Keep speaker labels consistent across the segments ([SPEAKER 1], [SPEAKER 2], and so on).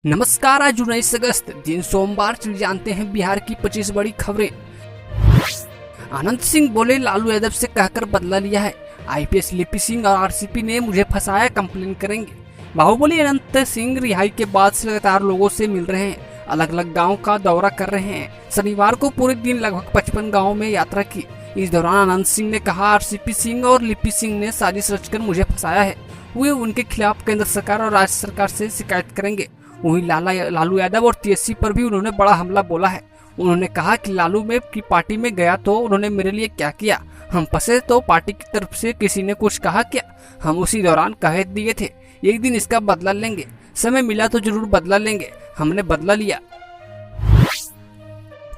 [SPEAKER 1] नमस्कार। आज 19 अगस्त दिन सोमवार। चलिए जानते हैं बिहार की 25 बड़ी खबरें। अनंत सिंह बोले लालू यादव से कहकर बदला लिया है। आईपीएस लिपि सिंह और आरसीपी ने मुझे फंसाया, कंप्लेन करेंगे। बाहुबली अनंत सिंह रिहाई के बाद से लगातार लोगों से मिल रहे हैं, अलग अलग गाँव का दौरा कर रहे हैं। शनिवार को पूरे दिन लगभग 55 गाँव में यात्रा की। इस दौरान अनंत सिंह ने कहा, आरसीपी सिंह और लिपि सिंह ने साजिश रचकर मुझे फंसाया है। वे उनके खिलाफ केंद्र सरकार और राज्य सरकार से शिकायत करेंगे। वहीं लालू यादव और टीएससी पर भी उन्होंने बड़ा हमला बोला है। उन्होंने कहा कि लालू में की पार्टी में गया तो उन्होंने मेरे लिए क्या किया, हम फंसे तो पार्टी की तरफ से किसी ने कुछ कहा क्या, हम उसी दौरान कह दिए थे एक दिन इसका बदला लेंगे, समय मिला तो जरूर बदला लेंगे, हमने बदला लिया।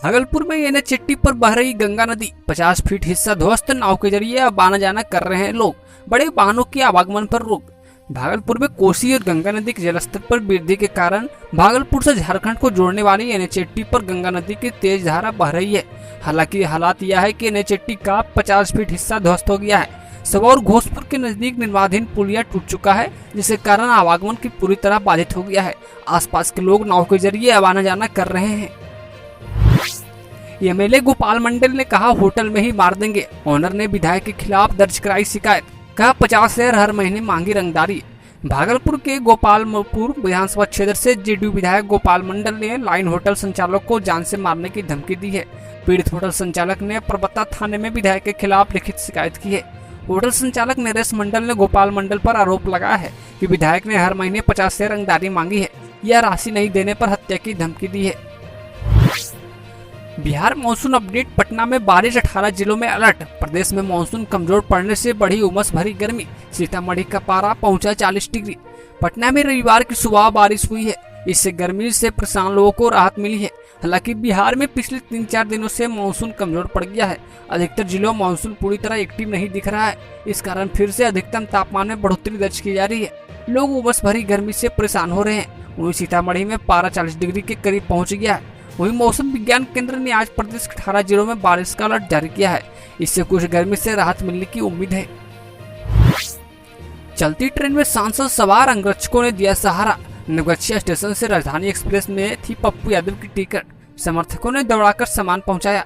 [SPEAKER 1] भागलपुर में एनएच 80 पर बह रही गंगा नदी, 50 फीट हिस्सा ध्वस्त, नाव के जरिए अब आना जाना कर रहे हैं लोग, बड़े वाहनों के आवागमन पर रोक। भागलपुर में कोसी और गंगा नदी के जलस्तर पर वृद्धि के कारण भागलपुर से झारखंड को जोड़ने वाली एनएच 80 पर गंगा नदी की तेज धारा बह रही है। हालांकि हालात यह है कि एनएच 80 का 50 फीट हिस्सा ध्वस्त हो गया है। सबौर घोषपुर के नजदीक निर्माणाधीन पुलिया टूट चुका है, जिसके कारण आवागमन की पूरी तरह बाधित हो गया है। आसपास के लोग नाव के जरिए अब आना जाना कर रहे हैं। एमएलए गोपाल मंडल ने कहा, होटल में ही मार देंगे। ऑनर ने विधायक के खिलाफ दर्ज कराई शिकायत, कहा 50,000 हर महीने मांगी रंगदारी। भागलपुर के गोपालपुर विधानसभा क्षेत्र से जेडीयू विधायक गोपाल मंडल ने लाइन होटल संचालक को जान से मारने की धमकी दी है। पीड़ित होटल संचालक ने परबत्ता थाने में विधायक के खिलाफ लिखित शिकायत की है। होटल संचालक नरेश मंडल ने गोपाल मंडल पर आरोप लगाया है कि विधायक ने हर महीने 50,000 रंगदारी मांगी है, यह राशि नहीं देने पर हत्या की धमकी दी है। Bihar monsoon update. पटना में बारिश, 18 जिलों में अलर्ट। प्रदेश में मानसून कमजोर पड़ने से बढ़ी उमस भरी गर्मी, सीतामढ़ी का पारा पहुंचा 40 डिग्री। पटना में रविवार की सुबह बारिश हुई है, इससे गर्मी से परेशान लोगों को राहत मिली है। हालांकि बिहार में पिछले 3-4 दिनों से मानसून कमजोर पड़ गया है। अधिकतर जिलों में मानसून पूरी तरह एक्टिव नहीं दिख रहा है। इस कारण फिर से अधिकतम तापमान में बढ़ोतरी दर्ज की जा रही है। लोग उमस भरी गर्मी से परेशान हो रहे हैं। वहीं सीतामढ़ी में पारा 40 डिग्री के करीब पहुँच गया है। वहीं मौसम विज्ञान केंद्र ने आज प्रदेश के 18 जिलों में बारिश का अलर्ट जारी किया है। इससे कुछ गर्मी से राहत मिलने की उम्मीद है। चलती ट्रेन में सांसद सवार अंगरक्षकों ने दिया सहारा। नवगछिया स्टेशन से राजधानी एक्सप्रेस में थी पप्पू यादव की टिकट, समर्थकों ने दौड़ाकर सामान पहुंचाया।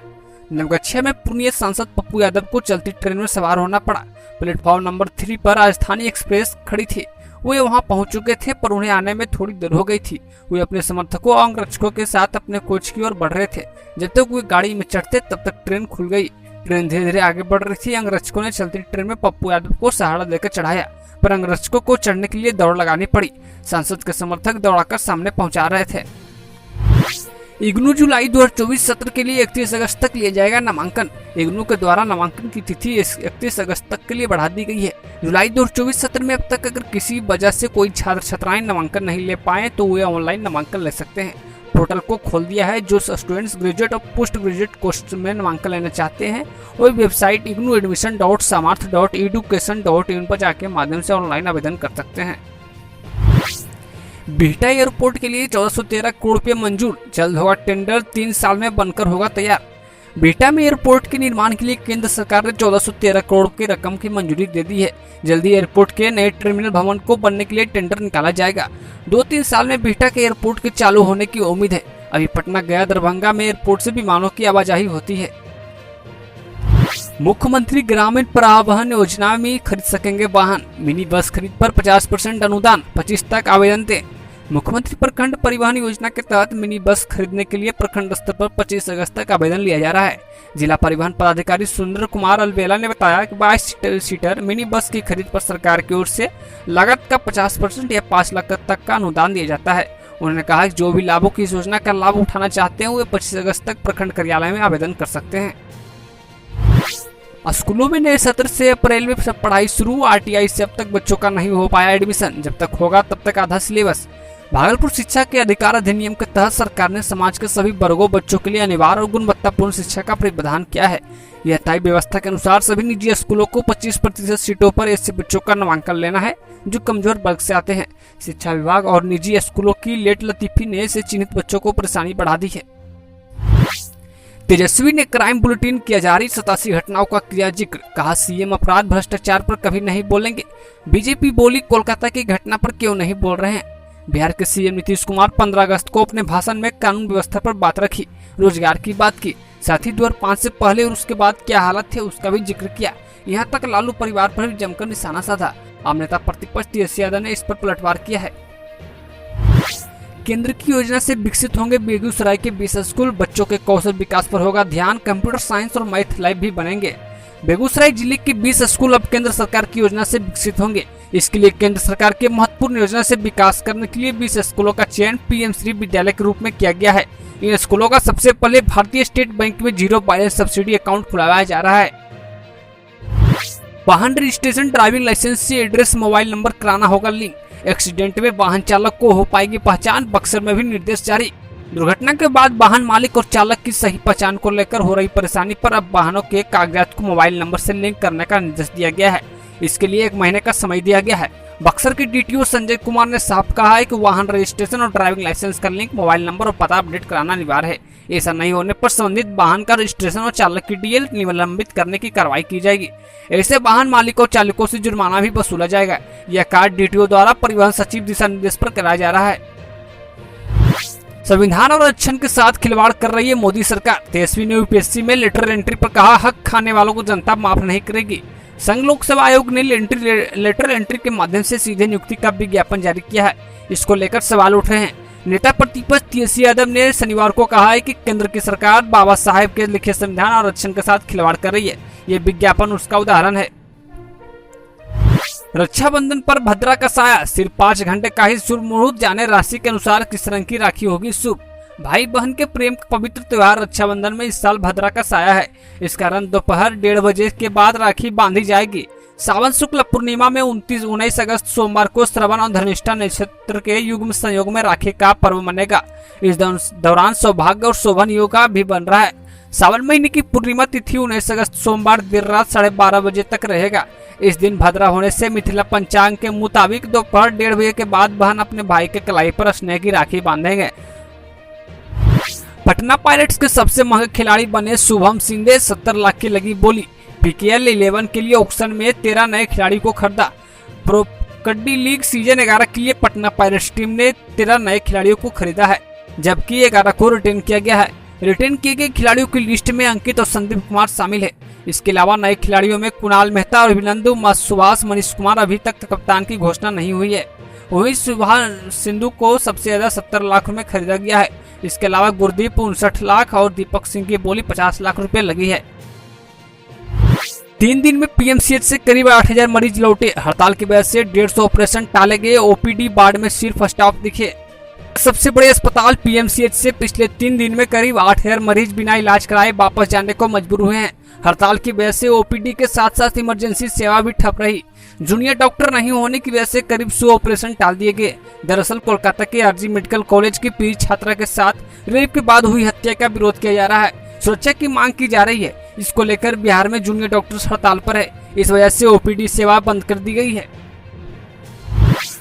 [SPEAKER 1] नवगछिया में पूर्णीय सांसद पप्पू यादव को चलती ट्रेन में सवार होना पड़ा। प्लेटफॉर्म नंबर 3 पर राजधानी एक्सप्रेस खड़ी थी। वे वहां पहुंच चुके थे, पर उन्हें आने में थोड़ी देर हो गई थी। वे अपने समर्थकों और अंगरक्षकों के साथ अपने कोच की ओर बढ़ रहे थे। जब तक वे गाड़ी में चढ़ते तब तक ट्रेन खुल गई। ट्रेन धीरे धीरे आगे बढ़ रही थी। अंगरक्षकों ने चलती ट्रेन में पप्पू यादव को सहारा देकर चढ़ाया, पर अंगरक्षकों को चढ़ने के लिए दौड़ लगानी पड़ी। सांसद के समर्थक दौड़ाकर सामने पहुंचा रहे थे। इग्नू जुलाई 2024 सत्र के लिए 31 अगस्त तक लिया जाएगा नामांकन। इग्नू के द्वारा नामांकन की तिथि 31 अगस्त तक के लिए बढ़ा दी गई है। जुलाई 2024 सत्र में अब तक अगर किसी वजह से कोई छात्र छात्राएं नामांकन नहीं ले पाए तो वे ऑनलाइन नामांकन ले सकते हैं। पोर्टल को खोल दिया है। जो स्टूडेंट्स ग्रेजुएट और पोस्ट ग्रेजुएट कोर्स में नामांकन लेना चाहते हैं वो वेबसाइट ignuadmission.samarth.education.in पर जाके माध्यम से ऑनलाइन आवेदन कर सकते हैं। बिहटा एयरपोर्ट के लिए 1413 करोड़ रुपये मंजूर, जल्द होगा टेंडर, 3 साल में बनकर होगा तैयार। बिहटा में एयरपोर्ट के निर्माण के लिए केंद्र सरकार ने 1413 करोड़ की रकम की मंजूरी दे दी है। जल्दी एयरपोर्ट के नए टर्मिनल भवन को बनने के लिए टेंडर निकाला जाएगा। 2-3 साल में बिहटा के एयरपोर्ट के चालू होने की उम्मीद है। अभी पटना, गया, दरभंगा में एयरपोर्ट से विमानों की आवाजाही होती है। मुख्यमंत्री ग्रामीण परिवहन योजना में खरीद सकेंगे वाहन, मिनी बस खरीद पर 50% अनुदान, 25 तक आवेदन दें। मुख्यमंत्री प्रखंड परिवहन योजना के तहत मिनी बस खरीदने के लिए प्रखंड स्तर पर 25 अगस्त तक आवेदन लिया जा रहा है। जिला परिवहन पदाधिकारी सुंदर कुमार अलवेला ने बताया कि 22 सीटर मिनी बस की खरीद पर सरकार की ओर से लागत का 50% या 5 लाख तक का अनुदान दिया जाता है। उन्होंने कहा कि जो भी लाभुक इस योजना का लाभ उठाना चाहते हैं वे 25 अगस्त तक प्रखंड कार्यालय में आवेदन कर सकते हैं। स्कूलों में नए सत्र से अप्रैल में सब पढ़ाई शुरू। आरटीआई से अब तक बच्चों का नहीं हो पाया एडमिशन, जब तक होगा तब तक आधा सिलेबस। भागलपुर शिक्षा के अधिकार अधिनियम के तहत सरकार ने समाज के सभी वर्गों बच्चों के लिए अनिवार्य और गुणवत्तापूर्ण शिक्षा का प्रावधान किया है। यह तय व्यवस्था के अनुसार सभी निजी स्कूलों को 25% सीटों पर ऐसे बच्चों का नामांकन लेना है जो कमजोर वर्ग से आते हैं। शिक्षा विभाग और निजी स्कूलों की लेट लतीफी ने ऐसे चिन्हित बच्चों को परेशानी बढ़ा दी है। तेजस्वी ने क्राइम बुलेटिन किया जारी, 87 घटनाओं का किया जिक्र, कहा सीएम अपराध भ्रष्टाचार पर कभी नहीं बोलेंगे। बीजेपी बोली कोलकाता की घटना पर क्यों नहीं बोल रहे हैं। बिहार के सीएम नीतीश कुमार 15 अगस्त को अपने भाषण में कानून व्यवस्था पर बात रखी, रोजगार की बात की, साथ ही 2005 से पहले और उसके बाद क्या हालत थे उसका भी जिक्र किया। यहाँ तक लालू परिवार पर भी जमकर निशाना साधा। आम नेता प्रतिपक्ष तेजस्वी यादव ने इस पर पलटवार किया है। केंद्र की योजना से विकसित होंगे बेगूसराय के 20 स्कूल, बच्चों के कौशल विकास पर होगा ध्यान, कंप्यूटर साइंस और मैथ लैब भी बनेंगे। बेगूसराय जिले के 20 स्कूल अब केंद्र सरकार की योजना से विकसित होंगे। इसके लिए केंद्र सरकार के महत्वपूर्ण योजना से विकास करने के लिए 20 स्कूलों का चयन पीएम श्री विद्यालय के रूप में किया गया है। इन स्कूलों का सबसे पहले भारतीय स्टेट बैंक में 0 बैलेंस सब्सिडी अकाउंट खुलवाया जा रहा है। वाहन रजिस्ट्रेशन, ड्राइविंग लाइसेंस से एड्रेस, मोबाइल नंबर कराना होगा लिंक। एक्सीडेंट में वाहन चालक को हो पाएगी पहचान, बक्सर में भी निर्देश जारी। दुर्घटना के बाद वाहन मालिक और चालक की सही पहचान को लेकर हो रही परेशानी पर अब वाहनों के कागजात को मोबाइल नंबर से लिंक करने का निर्देश दिया गया है। इसके लिए 1 महीने का समय दिया गया है। बक्सर के डीटीओ संजय कुमार ने साफ कहा है कि वाहन रजिस्ट्रेशन और ड्राइविंग लाइसेंस का लिंक, मोबाइल नंबर और पता अपडेट कराना अनिवार्य है। ऐसा नहीं होने पर संबंधित वाहन का रजिस्ट्रेशन और चालक की डीएल निलंबित करने की कार्रवाई की जाएगी। ऐसे वाहन मालिकों और चालकों से जुर्माना भी वसूला जाएगा। यह कार्य डीटीओ द्वारा परिवहन सचिव दिशा निर्देश पर कराया जा रहा है। संविधान और आरक्षण के साथ खिलवाड़ कर रही है मोदी सरकार। तेजस्वी ने यूपीएससी में लेटर एंट्री पर कहा, हक खाने वालों को जनता माफ नहीं करेगी। संघ लोक सेवा आयोग ने लेटर एंट्री के माध्यम से सीधे नियुक्ति का विज्ञापन जारी किया है। इसको लेकर सवाल उठ रहे हैं। नेता प्रतिपक्ष तेजस्वी यादव ने शनिवार को कहा है कि केंद्र की सरकार बाबा साहेब के लिखे संविधान और आरक्षण के साथ खिलवाड़ कर रही है। ये विज्ञापन उसका उदाहरण है। रक्षाबंधन पर भद्रा का साया, सिर्फ 5 घंटे का ही शुभ मुहूर्त, जाने राशि के अनुसार किस रंग की राखी होगी शुभ। भाई बहन के प्रेम का पवित्र त्योहार रक्षाबंधन में इस साल भद्रा का साया है। इस कारण दोपहर 1:30 बजे के बाद राखी बांधी जाएगी। सावन शुक्ल पूर्णिमा में 19 अगस्त सोमवार को श्रवण और धनिष्ठा नक्षत्र के युग्म संयोग में राखी का पर्व मनेगा। इस दौरान सौभाग्य और शोभन योग का भी बन रहा है। सावन महीने की पूर्णिमा तिथि 19 अगस्त सोमवार देर रात 12:30 बजे तक रहेगा। इस दिन भद्रा होने से मिथिला पंचांग के मुताबिक दोपहर 1:30 बजे के बाद बहन अपने भाई के कलाई पर स्नेह की राखी बांधेंगे। पटना पायरेट्स के सबसे महंगे खिलाड़ी बने शुभम सिंधे, 70 लाख की लगी बोली। पीकेएल 11 के लिए ऑक्शन में 13 नए खिलाड़ी को खरीदा। प्रो कबड्डी लीग सीजन 11 के लिए पटना पायरेट्स टीम ने 13 नए खिलाड़ियों को खरीदा है, जबकि 11 को रिटेन किया गया है। रिटेन किए गए खिलाड़ियों की लिस्ट में अंकित और संदीप कुमार शामिल है। इसके अलावा नए खिलाड़ियों में कुणाल मेहता और अभिनंदन सुभाष, मनीष कुमार अभी तक कप्तान की घोषणा नहीं हुई है। वहीं सुभाष सिंधु को सबसे ज्यादा 70 लाख में खरीदा गया है। इसके अलावा गुरदीप 59 लाख और दीपक सिंह की बोली 50 लाख रुपए लगी है। 3 दिन में पीएमसीएच से करीब 8000 मरीज लौटे। हड़ताल की वजह से 150 ऑपरेशन टाले गए। ओपीडी वार्ड में सिर्फ स्टाफ दिखे। सबसे बड़े अस्पताल पीएमसीएच से पिछले 3 दिन में करीब 8000 मरीज बिना इलाज कराए वापस जाने को मजबूर हुए हैं। हड़ताल की वजह से ओपीडी के साथ साथ इमरजेंसी सेवा भी ठप रही। जूनियर डॉक्टर नहीं होने की वजह से करीब 100 ऑपरेशन टाल दिए गए। दरअसल कोलकाता के आरजी मेडिकल कॉलेज की पीजी छात्रा के साथ रेप के बाद हुई हत्या का विरोध किया जा रहा है। सुरक्षा की मांग की जा रही है। इसको लेकर बिहार में जूनियर डॉक्टर्स हड़ताल पर है। इस वजह से ओपीडी सेवा बंद कर दी गई है।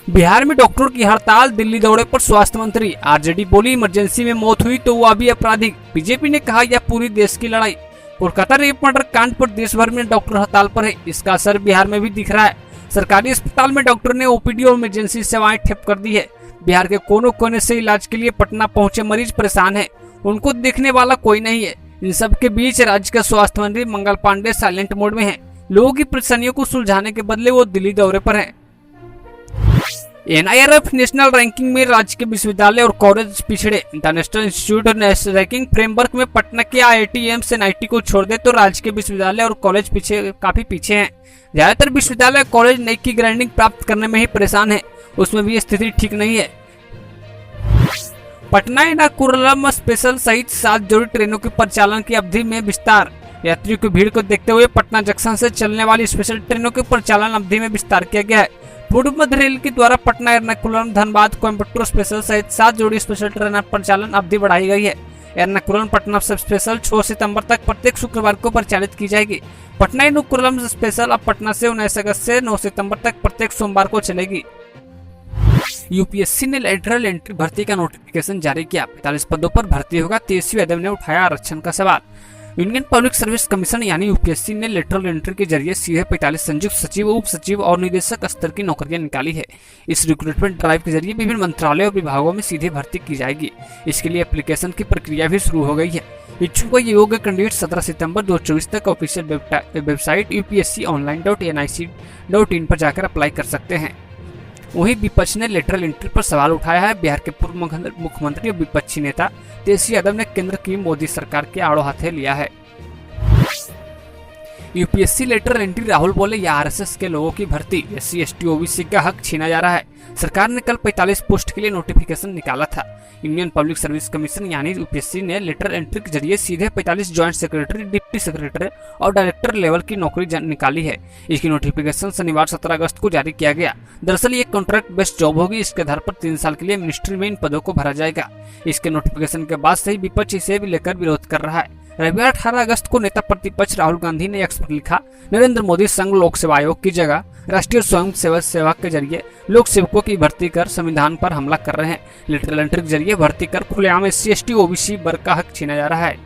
[SPEAKER 1] बिहार में डॉक्टरों की हड़ताल, दिल्ली दौरे पर स्वास्थ्य मंत्री। आरजेडी बोली इमरजेंसी में मौत हुई तो वह भी आपराधिक। बीजेपी ने कहा यह पूरी देश की लड़ाई। कोलकाता रेप मर्डर कांड पर देश भर में डॉक्टर हड़ताल पर है। इसका असर बिहार में भी दिख रहा है। सरकारी अस्पताल में डॉक्टर ने ओपीडी और इमरजेंसी सेवाएं ठप कर दी है। बिहार के कोनों कोने से इलाज के लिए पटना पहुंचे मरीज परेशान है। उनको देखने वाला कोई नहीं है। इन सब के बीच राज्य के स्वास्थ्य मंत्री मंगल पांडे साइलेंट मोड में हैं। लोगों की परेशानियों को सुलझाने के बदले वो दिल्ली दौरे पर हैं। एनआईआरएफ नेशनल रैंकिंग में राज्य के विश्वविद्यालय और कॉलेज पिछड़े। इंटरनेशनल इंस्टीट्यूट रैंकिंग फ्रेमवर्क में पटना के आईआईटी एम्स एनआईटी को छोड़ दे तो राज्य के विश्वविद्यालय और कॉलेज काफी पीछे हैं। ज्यादातर विश्वविद्यालय कॉलेज नई की ग्रेडिंग प्राप्त करने में ही परेशान है। उसमें भी स्थिति ठीक नहीं है। पटना एर्नाकुलम स्पेशल सहित 7 जोड़ी ट्रेनों के परिचालन की अवधि में विस्तार। यात्रियों की भीड़ को देखते हुए पटना जंक्शन से चलने वाली स्पेशल ट्रेनों के परिचालन अवधि में विस्तार किया गया है। पूर्व मध्य रेल के द्वारा पटना एर्नाकुलम धनबाद कोयम्बटूर स्पेशल सहित 7 जोड़ी स्पेशल ट्रेन परिचालन अवधि बढ़ाई गई है। एर्नाकुलम पटना स्पेशल 6 सितंबर तक प्रत्येक शुक्रवार को परिचालित की जाएगी। पटना एर्नाकुलम स्पेशल अब पटना से 19 अगस्त से 9 सितंबर तक प्रत्येक सोमवार को चलेगी। यूपीएससी ने लेटरल एंट्री भर्ती का नोटिफिकेशन जारी किया। 45 पदों पर भर्ती होगा। तेजस्वी यादव ने उठाया आरक्षण का सवाल। यूनियन पब्लिक सर्विस कमीशन यानी यूपीएससी ने लेटरल एंट्री के जरिए सीधे 45 संयुक्त सचिव, उप सचिव और निदेशक स्तर की नौकरियां निकाली है। इस रिक्रूटमेंट ड्राइव के जरिए विभिन्न मंत्रालयों और विभागों में सीधे भर्ती की जाएगी। इसके लिए एप्लीकेशन की प्रक्रिया भी शुरू हो गई है। इच्छुक व योग्य कैंडिडेट 17 सितंबर 2024 तक ऑफिशियल वेबसाइट upsc.online.nic.in पर जाकर अप्लाई कर सकते हैं। वहीं विपक्ष ने लेटरल एंट्री पर सवाल उठाया है। बिहार के पूर्व मुख्यमंत्री और विपक्षी नेता तेजस्वी यादव ने केंद्र की मोदी सरकार के आड़ो हाथे लिया है। यूपीएससी लेटरल एंट्री, राहुल बोले या आरएसएस के लोगों की भर्ती, SC ST OBC का हक छीना जा रहा है। सरकार ने कल 45 पोस्ट के लिए नोटिफिकेशन निकाला था। यूनियन पब्लिक सर्विस कमीशन यानी यूपीएससी ने लेटरल एंट्री के जरिए सीधे 45 ज्वाइंट सेक्रेटरी, डिप्टी सेक्रेटरी और डायरेक्टर लेवल की नौकरी निकाली है। इसकी नोटिफिकेशन शनिवार 17 अगस्त को जारी किया गया। दरअसल ये कॉन्ट्रैक्ट बेस्ड जॉब होगी। इसके आधार पर 3 साल के लिए मिनिस्ट्री में इन पदों को भरा जाएगा। इसके नोटिफिकेशन के बाद से ही विपक्ष इसे भी लेकर विरोध कर रहा है। रविवार 18 अगस्त को नेता प्रतिपक्ष राहुल गांधी ने एक्स पर लिखा, नरेंद्र मोदी संघ लोक सेवा आयोग की जगह राष्ट्रीय स्वयं सेवक के जरिए लोक सेवकों की भर्ती कर संविधान पर हमला कर रहे हैं। लेटरल एंट्री के जरिए भर्ती कर खुलेआम SC ST OBC वर्ग का हक छीना जा रहा है।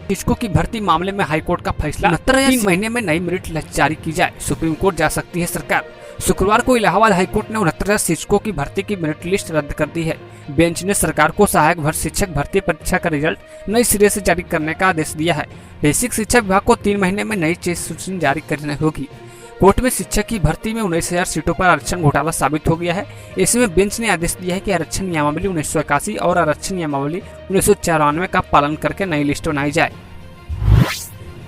[SPEAKER 1] शिक्षकों की भर्ती मामले में हाईकोर्ट का फैसला, 3 महीने में नई मेरिट लिस्ट जारी की जाए, सुप्रीम कोर्ट जा सकती है सरकार। शुक्रवार को इलाहाबाद हाईकोर्ट ने 69 शिक्षकों की भर्ती की मेरिट लिस्ट रद्द कर दी है। बेंच ने सरकार को सहायक भर्ती शिक्षक भर्ती परीक्षा का रिजल्ट नए सिरे से जारी करने का आदेश दिया है। बेसिक शिक्षा विभाग को 3 महीने में नई सूची जारी करनी होगी। कोर्ट में शिक्षक की भर्ती में 19,000 सीटों पर आरक्षण घोटाला साबित हो गया है। ऐसे में बेंच ने आदेश दिया है कि आरक्षण नियमावली 1981 और आरक्षण नियमावली 1994 का पालन करके नई लिस्ट बनाई जाए।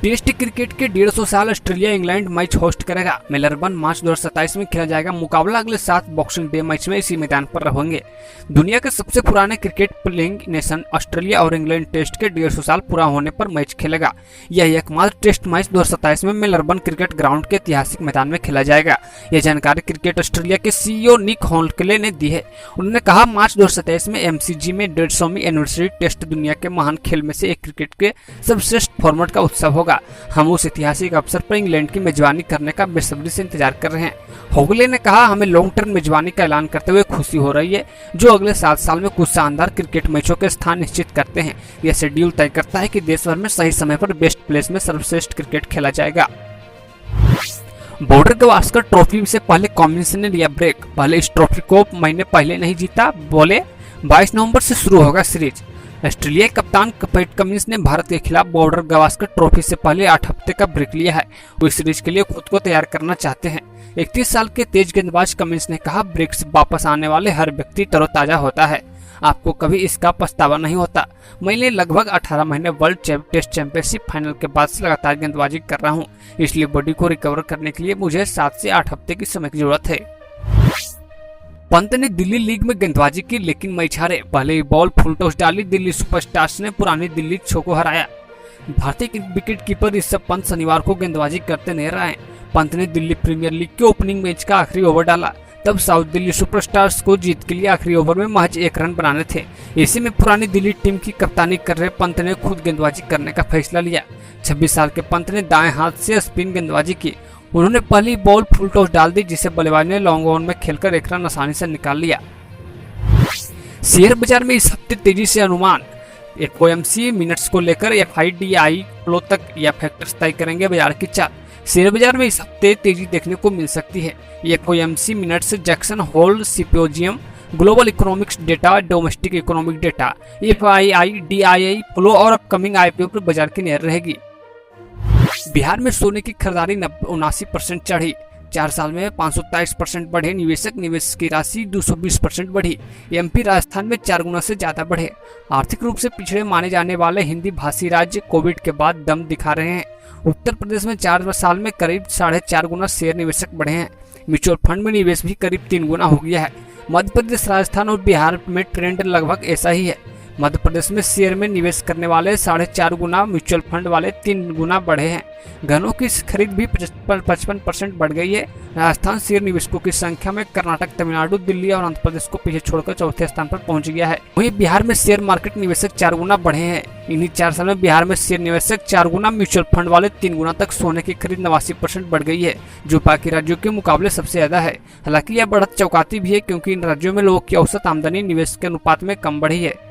[SPEAKER 1] टेस्ट क्रिकेट के 150 साल ऑस्ट्रेलिया इंग्लैंड मैच होस्ट करेगा। मेलबर्न मार्च 2027 में खेला जाएगा। मुकाबला अगले 7 बॉक्सिंग डे मैच में इसी मैदान पर रहेंगे। दुनिया के सबसे पुराने क्रिकेट प्लेइंग नेशन ऑस्ट्रेलिया और इंग्लैंड टेस्ट के 150 साल पूरा होने पर मैच खेलेगा। यह एकमात्र टेस्ट मैच 2027 में मेलबर्न क्रिकेट ग्राउंड के ऐतिहासिक मैदान में खेला जाएगा। यह जानकारी क्रिकेट ऑस्ट्रेलिया के CEO निक हॉलकले ने दी है। उन्होंने कहा, मार्च 2027 में MCG में 150वीं एनिवर्सरी टेस्ट दुनिया के महान खेल में से एक क्रिकेट के सर्वश्रेष्ठ फॉर्मेट का उत्सव होगा। हम उस ऐतिहासिक अवसर पर इंग्लैंड की मेजबानी करने का बेसब्री से इंतजार कर रहे हैं। होगले ने कहा, हमें लॉन्ग टर्म मेजबानी का ऐलान करते हुए खुशी हो रही है, जो अगले 7 साल में कुछ शानदार क्रिकेट मैचों के स्थान निश्चित करते हैं। यह शेड्यूल तय करता है कि देश भर में सही समय पर बेस्ट प्लेस में सर्वश्रेष्ठ क्रिकेट खेला जाएगा। बॉर्डर गवास्कर ट्रॉफी से पहले कमिंस ने लिया ब्रेक। पहले इस ट्रॉफी को महीने पहले नहीं जीता, बोले 22 नवंबर से शुरू होगा सीरीज। ऑस्ट्रेलियाई कप्तान पैट कमिंस ने भारत के खिलाफ बॉर्डर गवास्कर ट्रॉफी से पहले 8 हफ्ते का ब्रेक लिया है। वो इस सीरीज के लिए खुद को तैयार करना चाहते हैं। 31 साल के तेज गेंदबाज कमिंस ने कहा, ब्रेक से वापस आने वाले हर व्यक्ति तरोताजा होता है। आपको कभी इसका पछतावा नहीं होता। मैंने लगभग 18 महीने वर्ल्ड टेस्ट चैंपियनशिप फाइनल के बाद से लगातार गेंदबाजी कर रहा हूँ, इसलिए बॉडी को रिकवर करने के लिए मुझे 7 से 8 हफ्ते की समय की जरूरत है। पंत ने दिल्ली लीग में गेंदबाजी की, लेकिन मैच हारे। पहले ही बॉल फुल टॉस डाली, दिल्ली सुपरस्टार्स ने पुरानी दिल्ली छो को हराया। भारतीय विकेट कीपर ऋषभ पंत शनिवार को गेंदबाजी करते नजर आए। पंत ने दिल्ली प्रीमियर लीग के ओपनिंग मैच का आखिरी ओवर डाला। तब साउथ दिल्ली सुपरस्टार्स को जीत के लिए आखिरी ओवर में महज 1 रन बनाने थे। ऐसे में पुरानी दिल्ली टीम की कप्तानी कर रहे पंत ने खुद गेंदबाजी करने का फैसला लिया। 26 साल के पंत ने दाएं हाथ से स्पिन गेंदबाजी की। उन्होंने पहली बॉल फुल टॉस डाल दी, जिसे बल्लेबाज ने लॉन्ग ऑन में खेलकर 1 रन आसानी से निकाल लिया। शेयर बाजार में इस हफ्ते तेजी से अनुमान। FOMC मिनट्स को लेकर FIDI फ्लो तक या फैक्टर्स तय करेंगे बाजार की चाल। शेयर बाजार में इस हफ्ते तेजी देखने को मिल सकती है। FOMC minutes, Jackson Hole symposium, global economics data, domestic economic data, FIDI flow और अपकमिंग IPO पर बाजार की नजर रहेगी। बिहार में सोने की खरीदारी 79% चढ़ी। 4 साल में 523% बढ़े निवेश की राशि 220% बढ़ी। MP राजस्थान में 4 गुना से ज्यादा बढ़े। आर्थिक रूप से पिछड़े माने जाने वाले हिंदी भाषी राज्य कोविड के बाद दम दिखा रहे हैं। उत्तर प्रदेश में 4 साल में करीब 4.5 गुना शेयर निवेशक बढ़े हैं। म्यूचुअल फंड में निवेश भी करीब 3 गुना हो गया है। मध्य प्रदेश, राजस्थान और बिहार में ट्रेंड लगभग ऐसा ही है। मध्य प्रदेश में शेयर में निवेश करने वाले 4.5 गुना, म्यूचुअल फंड वाले 3 गुना बढ़े हैं। घरों की खरीद भी 55% बढ़ गई है। राजस्थान शेयर निवेशकों की संख्या में कर्नाटक, तमिलनाडु, दिल्ली और आंध्र प्रदेश को पीछे छोड़कर 4थे स्थान पर पहुंच गया है। वहीं बिहार में शेयर मार्केट निवेशक 4 गुना बढ़े हैं। इन्हीं 4 साल में बिहार में शेयर निवेशक 4 गुना, म्यूचुअल फंड वाले 3 गुना तक, सोने की खरीद 89% बढ़ गई है, जो बाकी राज्यों के मुकाबले सबसे ज्यादा है। हालांकि यह बढ़त चौंकाती भी है, क्योंकि इन राज्यों में लोगों की औसत आमदनी निवेश के अनुपात में कम बढ़ी है।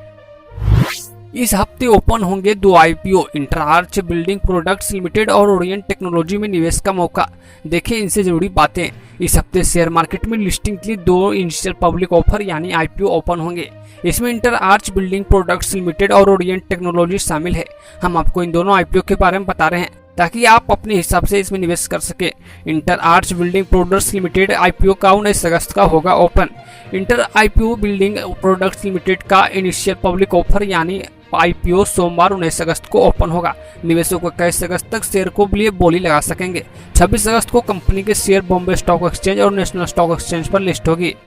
[SPEAKER 1] इस हफ्ते ओपन होंगे 2 IPO, inter arch building products limited और ओरिएंट टेक्नोलॉजी में निवेश का मौका। देखें इनसे जुड़ी बातें। इस हफ्ते शेयर मार्केट में लिस्टिंग के लिए 2 इनिशियल पब्लिक ऑफर यानी आईपीओ ओपन होंगे। इसमें inter arch building products limited और ओरिएंट टेक्नोलॉजी शामिल है। हम आपको इन दोनों आईपीओ के बारे में बता रहे हैं ताकि आप अपने हिसाब से इसमें निवेश कर सके। Inter arch building products limited IPO का 19 अगस्त का होगा open. Inter IPO building products limited का इनिशियल पब्लिक ऑफर यानी आईपीओ सोमवार 19 अगस्त को ओपन होगा। निवेशक को 21 अगस्त तक शेयर को लिए बोली लगा सकेंगे। 26 अगस्त को कंपनी के शेयर बॉम्बे स्टॉक एक्सचेंज और नेशनल स्टॉक एक्सचेंज पर लिस्ट होगी।